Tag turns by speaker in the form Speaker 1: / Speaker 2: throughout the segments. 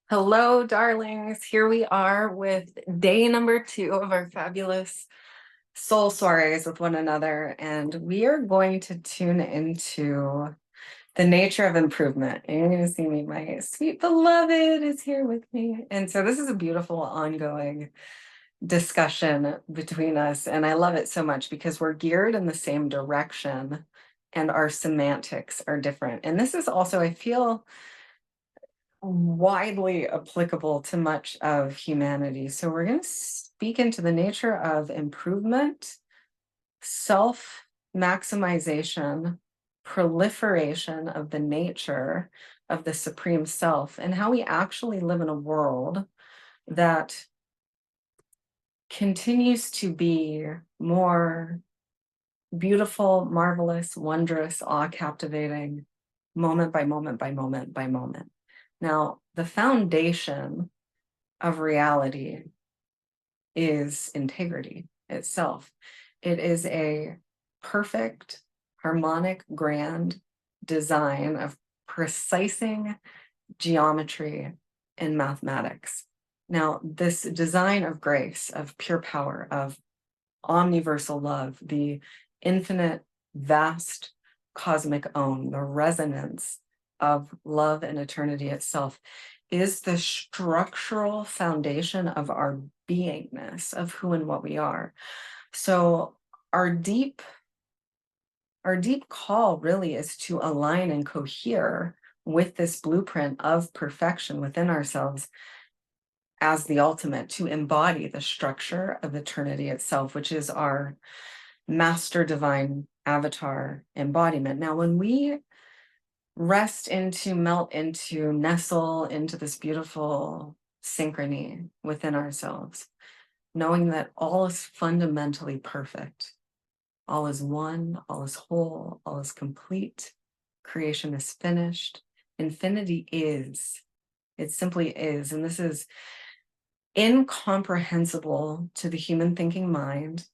Speaker 1: Hello, darlings. Here we are with day number 2 of our fabulous soul soirees with one another. And we are going to tune into the nature of improvement. And you're going to see me, my sweet beloved is here with me. And so this is a beautiful ongoing discussion between us. And I love it so much because we're geared in the same direction and our semantics are different. And this is also, I feel, widely applicable to much of humanity. So we're going to speak into the nature of improvement, self maximization, proliferation of the nature of the supreme self, and how we actually live in a world that continues to be more beautiful, marvelous, wondrous, awe-captivating, moment by moment by moment by moment. Now, the foundation of reality is integrity itself. It is a perfect, harmonic, grand design of precising geometry and mathematics. Now, this design of grace, of pure power, of omniversal love, the infinite, vast, cosmic own, the resonance of love and eternity itself, is the structural foundation of our beingness, of who and what we are. So our deep call really is to align and cohere with this blueprint of perfection within ourselves as the ultimate, to embody the structure of eternity itself, which is our master divine avatar embodiment. Now, when we rest into, melt into, nestle into this beautiful synchrony within ourselves, knowing that all is fundamentally perfect, all is one, all is whole, all is complete, creation is finished, infinity is, it simply is. And this is incomprehensible to the human thinking mind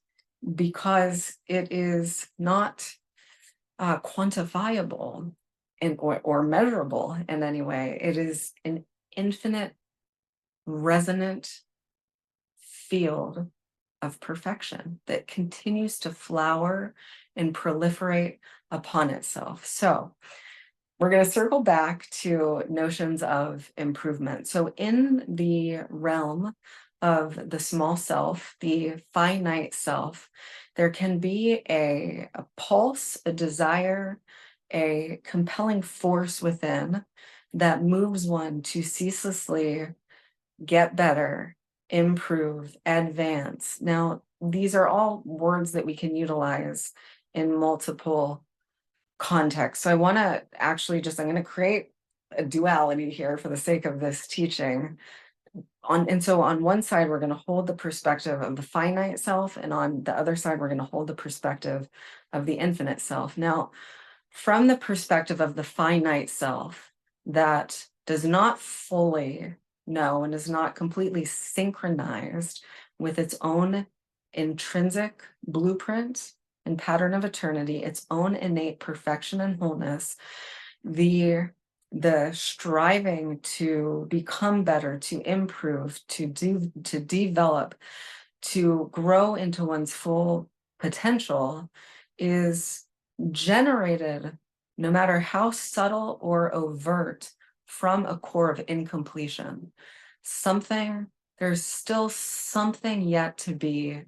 Speaker 1: because it is not quantifiable or measurable in any way. It is an infinite, resonant field of perfection that continues to flower and proliferate upon itself. So we're going to circle back to notions of improvement. So in the realm of the small self, the finite self, there can be a pulse, a desire, a compelling force within that moves one to ceaselessly get better, improve, advance. Now, these are all words that we can utilize in multiple context. So I want to actually I'm going to create a duality here for the sake of this teaching. So on one side, we're going to hold the perspective of the finite self, and on the other side, we're going to hold the perspective of the infinite self. Now, from the perspective of the finite self that does not fully know and is not completely synchronized with its own intrinsic blueprint and pattern of eternity, its own innate perfection and wholeness, the striving to become better, to improve, to develop, to grow into one's full potential is generated, no matter how subtle or overt, from a core of incompletion. There's still something yet to be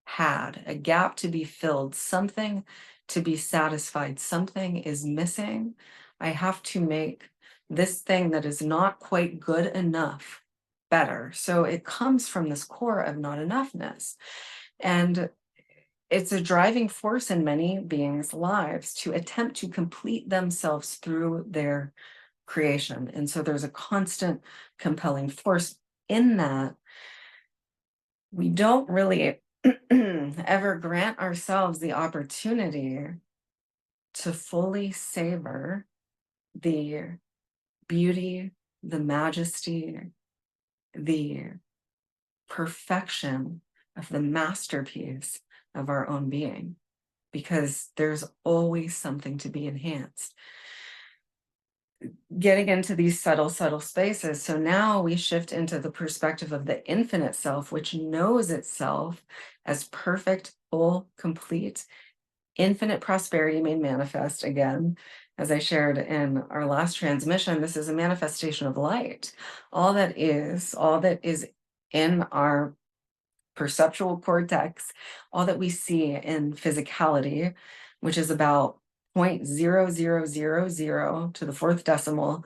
Speaker 1: had, a gap to be filled, something to be satisfied, something is missing. I have to make this thing that is not quite good enough better. So it comes from this core of not enoughness. And it's a driving force in many beings' lives to attempt to complete themselves through their creation. And so there's a constant compelling force in that. We don't really ever grant ourselves the opportunity to fully savor the beauty, the majesty, the perfection of the masterpiece of our own being, because there's always something to be enhanced. getting into these subtle spaces. So now we shift into the perspective of the infinite self, which knows itself as perfect, full, complete, infinite prosperity made manifest. Again, as I shared in our last transmission, this is a manifestation of light. All that is in our perceptual cortex, all that we see in physicality, which is about 0.0000 to the fourth decimal,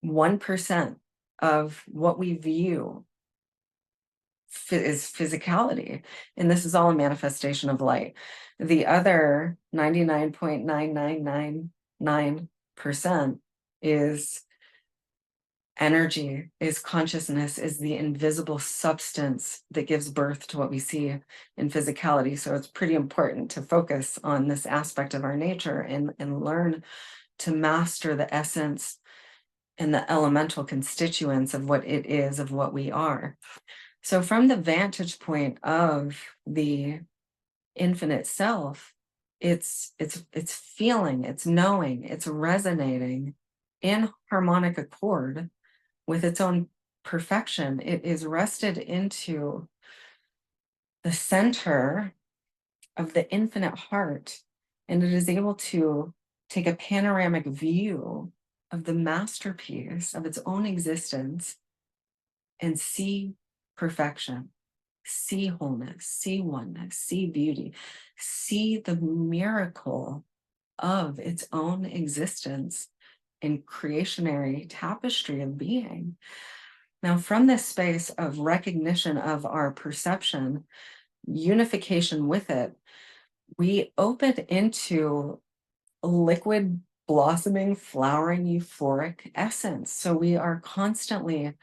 Speaker 1: 1% of what we view is physicality. And this is all a manifestation of light. The other 99.9999% is energy, is consciousness, is the invisible substance that gives birth to what we see in physicality. So it's pretty important to focus on this aspect of our nature and learn to master the essence and the elemental constituents of what it is, of what we are. So from the vantage point of the infinite self, it's feeling, it's knowing, it's resonating in harmonic accord with its own perfection. It is rested into the center of the infinite heart, and it is able to take a panoramic view of the masterpiece of its own existence and see perfection, see wholeness, see oneness, see beauty, see the miracle of its own existence in creationary tapestry of being. Now, from this space of recognition of our perception, unification with it, we open into liquid, blossoming, flowering, euphoric essence. So we are constantly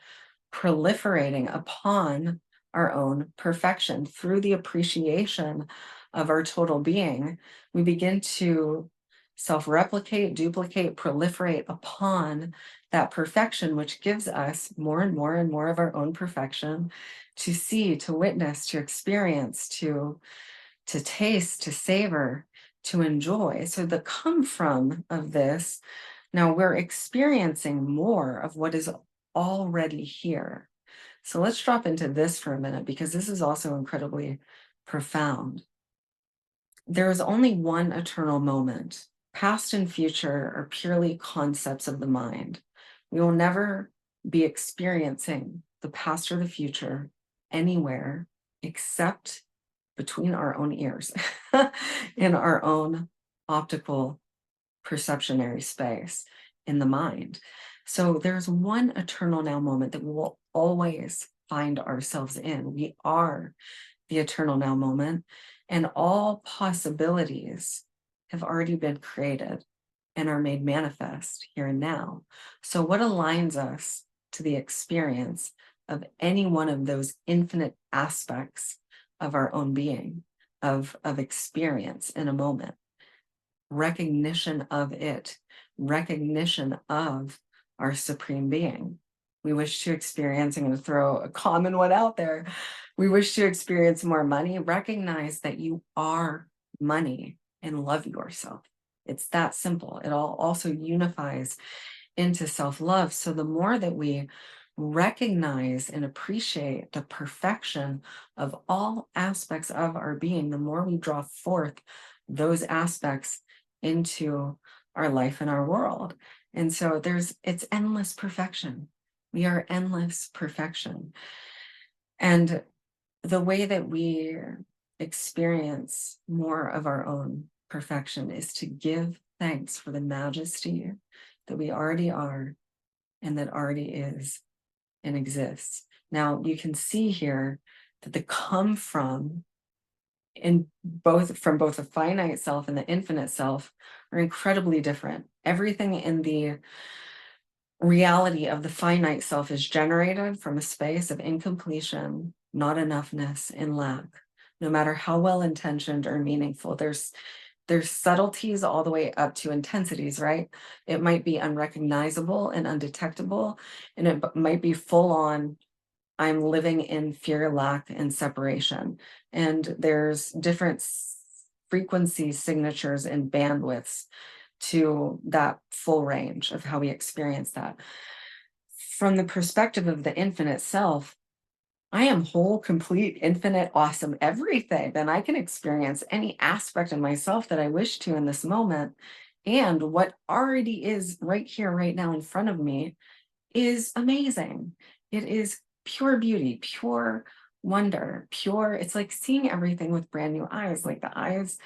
Speaker 1: proliferating upon our own perfection through the appreciation of our total being. We begin to self-replicate, duplicate, proliferate upon that perfection, which gives us more and more and more of our own perfection to see, to witness, to experience, to taste, to savor, to enjoy. So the come from of this, now we're experiencing more of what is already here. So let's drop into this for a minute, because this is also incredibly profound. There is only one eternal moment. Past and future are purely concepts of the mind. We will never be experiencing the past or the future anywhere except between our own ears in our own optical perceptionary space in the mind. So there's one eternal now moment that we will always find ourselves in. We are the eternal now moment, and all possibilities have already been created and are made manifest here and now. So what aligns us to the experience of any one of those infinite aspects of our own being, of experience in a moment? Recognition of it, recognition of our supreme being. We wish to experience, I'm going to throw a common one out there. We wish to experience more money. Recognize that you are money and love yourself. It's that simple. It all also unifies into self-love. So the more that we recognize and appreciate the perfection of all aspects of our being, the more we draw forth those aspects into our life and our world. And so it's endless perfection. We are endless perfection. And the way that we experience more of our own perfection is to give thanks for the majesty that we already are and that already is and exists. Now you can see here that the come from from both the finite self and the infinite self are incredibly different. Everything in the reality of the finite self is generated from a space of incompletion, not enoughness, and lack. No matter how well intentioned or meaningful, there's subtleties all the way up to intensities, right? It might be unrecognizable and undetectable, and it might be full on, I'm living in fear, lack, and separation. And there's different frequency signatures and bandwidths to that full range of how we experience that. From the perspective of the infinite self, I am whole, complete, infinite, awesome, everything. And I can experience any aspect of myself that I wish to in this moment. And what already is right here, right now in front of me is amazing. It is pure beauty, pure wonder, pure. It's like seeing everything with brand new eyes, like the eyes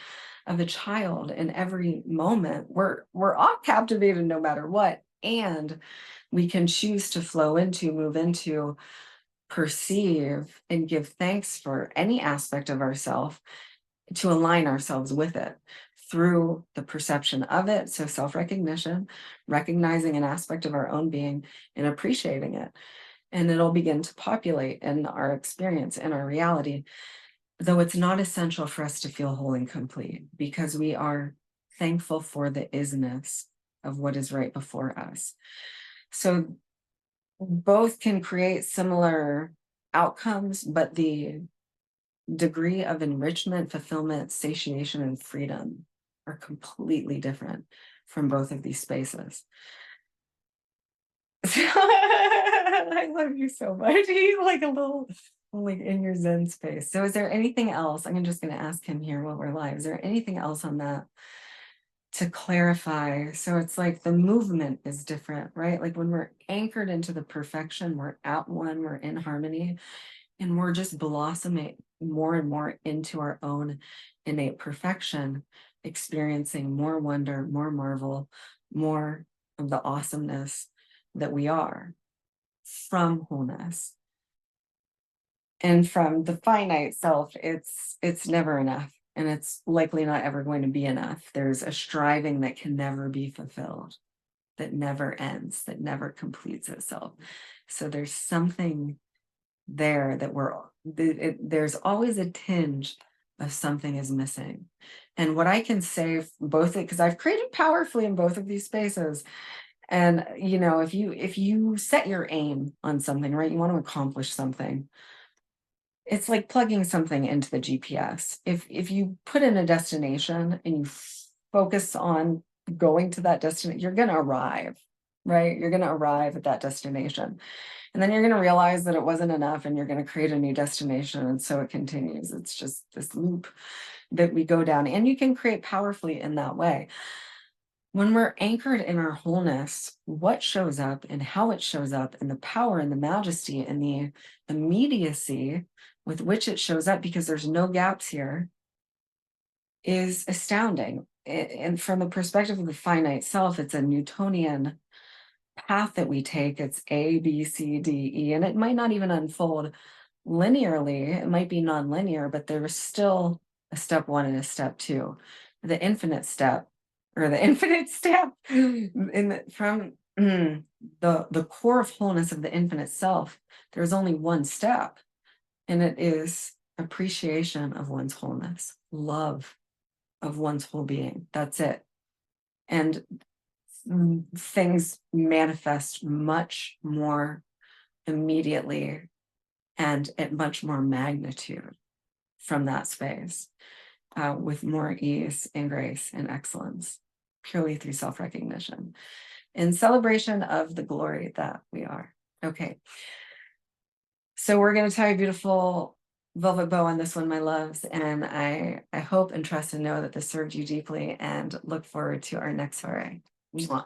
Speaker 1: of a child in every moment. We're all captivated no matter what. And we can choose to flow into, move into, perceive, and give thanks for any aspect of ourself, to align ourselves with it through the perception of it. So self-recognition, recognizing an aspect of our own being and appreciating it. And it'll begin to populate in our experience, in our reality, though it's not essential for us to feel whole and complete, because we are thankful for the isness of what is right before us. So both can create similar outcomes, but the degree of enrichment, fulfillment, satiation, and freedom are completely different from both of these spaces. I love you so much. He's like a little, like in your Zen space. So is there anything else? I'm just going to ask him here while we're live. Is there anything else on that to clarify? So it's like the movement is different, right? Like when we're anchored into the perfection, we're at one, we're in harmony, and we're just blossoming more and more into our own innate perfection, experiencing more wonder, more marvel, more of the awesomeness that we are from wholeness. And from the finite self, it's never enough, and it's likely not ever going to be enough. There's a striving that can never be fulfilled, that never ends, that never completes itself. So there's something there that there's always a tinge of something is missing. And what I can say both, because I've created powerfully in both of these spaces, and if you set your aim on something, right, you want to accomplish something, it's like plugging something into the GPS. If you put in a destination and you focus on going to that destination, you're going to arrive, right? You're going to arrive at that destination. And then you're going to realize that it wasn't enough, and you're going to create a new destination. And so it continues. It's just this loop that we go down, and you can create powerfully in that way. When we're anchored in our wholeness, what shows up and how it shows up, and the power and the majesty and the immediacy with which it shows up, because there's no gaps here, is astounding. And from the perspective of the finite self, it's a Newtonian path that we take. It's A, B, C, D, E, and it might not even unfold linearly. It might be non-linear, but there's still a step one and a step two. The infinite step, or the infinite step from the core of wholeness of the infinite self, there's only one step, and it is appreciation of one's wholeness, love of one's whole being. That's it. And things manifest much more immediately and at much more magnitude from that space, with more ease and grace and excellence, purely through self-recognition and celebration of the glory that we are. Okay. So we're going to tie a beautiful velvet bow on this one, my loves. And I hope and trust and know that this served you deeply, and look forward to our next soiree. Mwah.